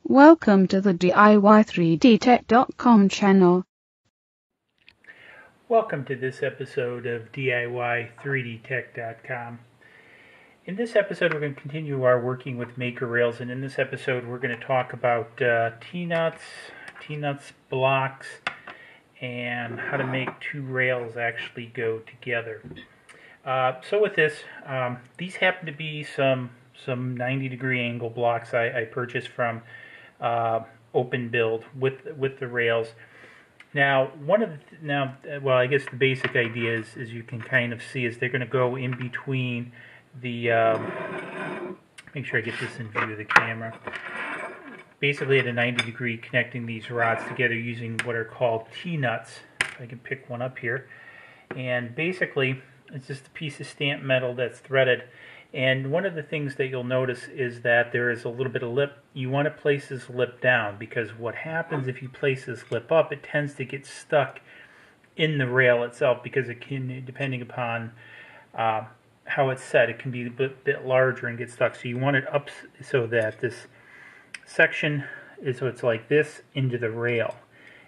Welcome to the DIY3DTech.com channel. Welcome to this episode of DIY3DTech.com. In this episode, we're going to continue our working with Maker Rails, and in this episode, we're going to talk about T-nuts blocks, and how to make two rails actually go together. So with this, these happen to be some 90-degree angle blocks I purchased from OpenBuild with the rails. Now, I guess the basic idea is you can kind of see is they're going to go in between the. Make sure I get this in view of the camera. Basically, at a 90-degree, connecting these rods together using what are called T-nuts. If I can pick one up here, and basically, it's just a piece of stamped metal that's threaded. And one of the things that you'll notice is that there is a little bit of lip. You want to place this lip down, because what happens if you place this lip up, it tends to get stuck in the rail itself, because it can, depending upon how it's set, it can be a bit larger and get stuck. So you want it up so that this section is, so it's like this, into the rail.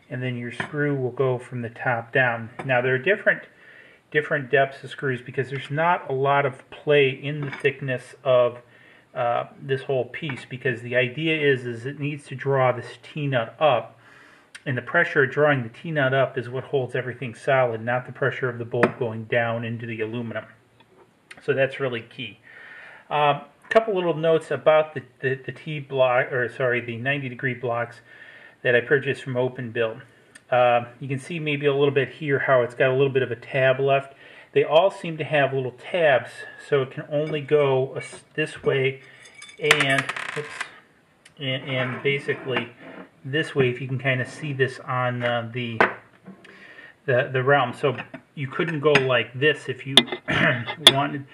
And then your screw will go from the top down. Now there are different depths of screws, because there's not a lot of play in the thickness of this whole piece, because the idea is it needs to draw this T-nut up, and the pressure of drawing the T-nut up is what holds everything solid, not the pressure of the bolt going down into the aluminum. So that's really key. Couple little notes about the the 90-degree blocks that I purchased from OpenBuild. You can see maybe a little bit here how it's got a little bit of a tab left. They all seem to have little tabs, so it can only go this way and basically this way, if you can kind of see this on the realm. So you couldn't go like this if you wanted,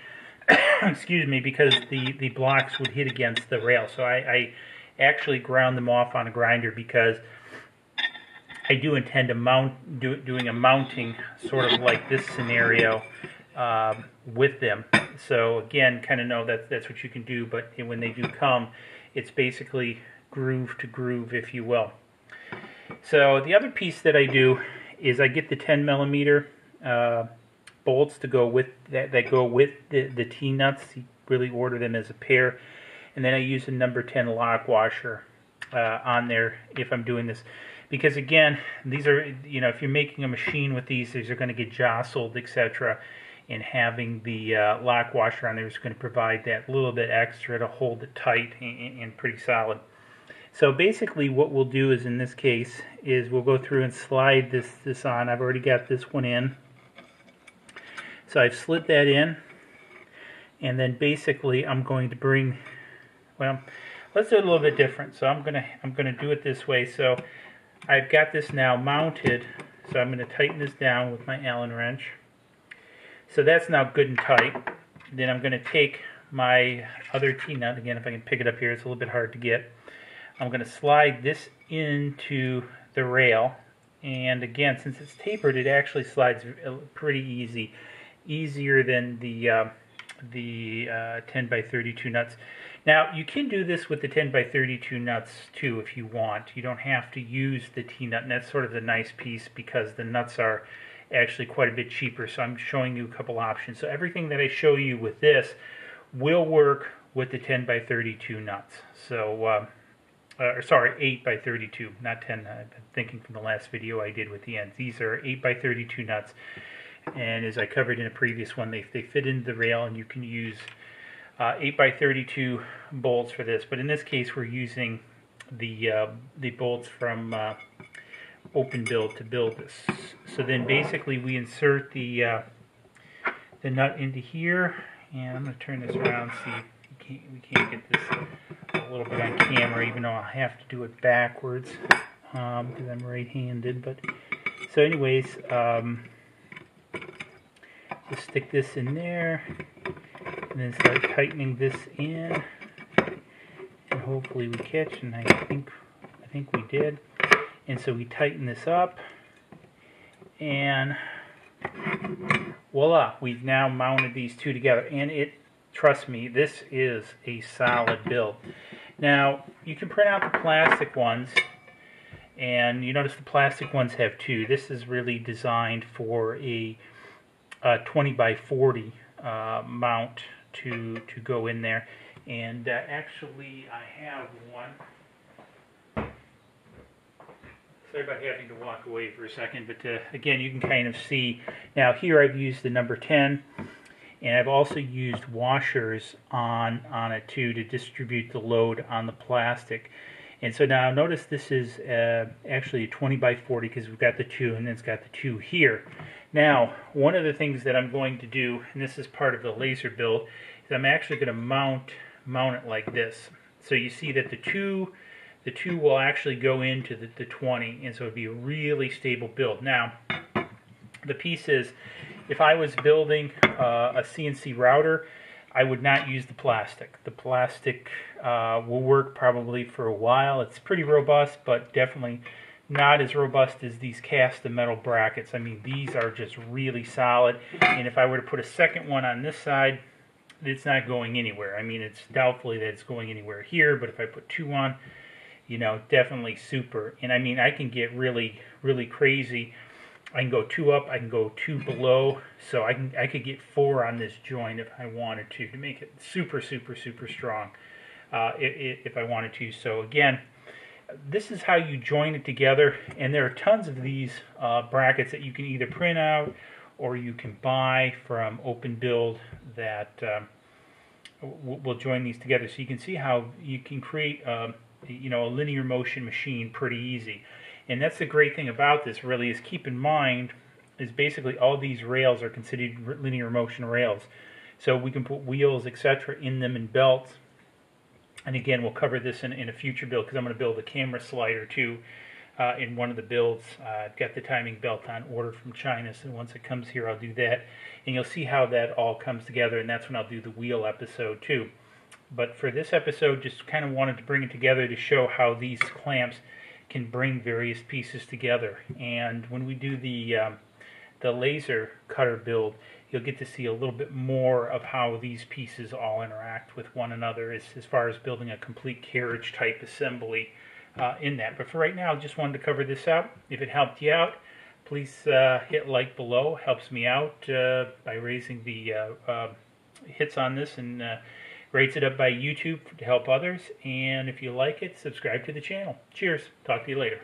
excuse me, because the blocks would hit against the rail. So I actually ground them off on a grinder, because I do intend to doing a mounting sort of like this scenario with them. So again, kind of know that's what you can do, but when they do come, it's basically groove to groove, if you will. So the other piece that I do is I get the 10mm bolts to go with that go with the T-nuts. You really order them as a pair, and then I use a number 10 lock washer on there if I'm doing this. Because again, these are, if you're making a machine with these are going to get jostled, etc. And having the lock washer on there is going to provide that little bit extra to hold it tight and pretty solid. So basically what we'll do is, in this case, is we'll go through and slide this on. I've already got this one in. So I've slid that in. And then basically I'm going to bring, well, let's do it a little bit different. So I'm gonna do it this way. So I've got this now mounted, so I'm going to tighten this down with my Allen wrench. So that's now good and tight. Then I'm going to take my other T-nut, again, if I can pick it up here, it's a little bit hard to get. I'm going to slide this into the rail, and again, since it's tapered, it actually slides pretty easy, easier than the 10x32 nuts. Now, you can do this with the 10x32 nuts too if you want. You don't have to use the T-nut, and that's sort of the nice piece, because the nuts are actually quite a bit cheaper. So I'm showing you a couple options. So everything that I show you with this will work with the 10x32 nuts. So, sorry, 8x32, not 10. I've been thinking from the last video I did with the ends. These are 8x32 nuts, and as I covered in a previous one, they fit into the rail, and you can use 8x32 bolts for this, but in this case we're using the bolts from OpenBuild to build this. So then basically we insert the nut into here, and I'm going to turn this around, see if we can't get this a little bit on camera, even though I'll have to do it backwards because I'm right-handed. But so anyways, just stick this in there, and then start tightening this in, and hopefully we catch, and I think we did. And so we tighten this up, and voila, we've now mounted these two together. And trust me, this is a solid build. Now, you can print out the plastic ones, and you notice the plastic ones have two. This is really designed for a 20 by 40 mount to go in there. And actually, I have one. Sorry about having to walk away for a second, but again, you can kind of see. Now here I've used the number 10, and I've also used washers on it too to distribute the load on the plastic. And so now notice this is actually a 20 by 40 because we've got the 2 and then it's got the 2 here. Now, one of the things that I'm going to do, and this is part of the laser build, is I'm actually going to mount it like this. So you see that the two will actually go into the 20, and so it'd be a really stable build. Now, the piece is, if I was building a CNC router, I would not use the plastic. The plastic will work probably for a while. It's pretty robust, but definitely not as robust as these cast metal brackets. I mean, these are just really solid, and if I were to put a second one on this side, it's not going anywhere. I mean, it's doubtfully that it's going anywhere here, but if I put 2 on, you know, definitely super. And I mean, I can get really, really crazy. I can go 2 up, I can go 2 below, so I could get 4 on this joint if I wanted to make it super, super, super strong if I wanted to. So again, this is how you join it together, and there are tons of these brackets that you can either print out or you can buy from Open Build that will join these together. So you can see how you can create you know, a linear motion machine pretty easy. And that's the great thing about this, really, is keep in mind is basically all these rails are considered linear motion rails. So we can put wheels, etc. in them and belts. And again, we'll cover this in a future build because I'm going to build a camera slider too in one of the builds. I've got the timing belt on order from China, so once it comes here I'll do that. And you'll see how that all comes together, and that's when I'll do the wheel episode too. But for this episode, just kind of wanted to bring it together to show how these clamps can bring various pieces together. And when we do the laser cutter build, you'll get to see a little bit more of how these pieces all interact with one another as far as building a complete carriage type assembly in that. But for right now, I just wanted to cover this out. If it helped you out, please hit like below. Helps me out by raising the hits on this, and rates it up by YouTube to help others. And if you like it, subscribe to the channel. Cheers. Talk to you later.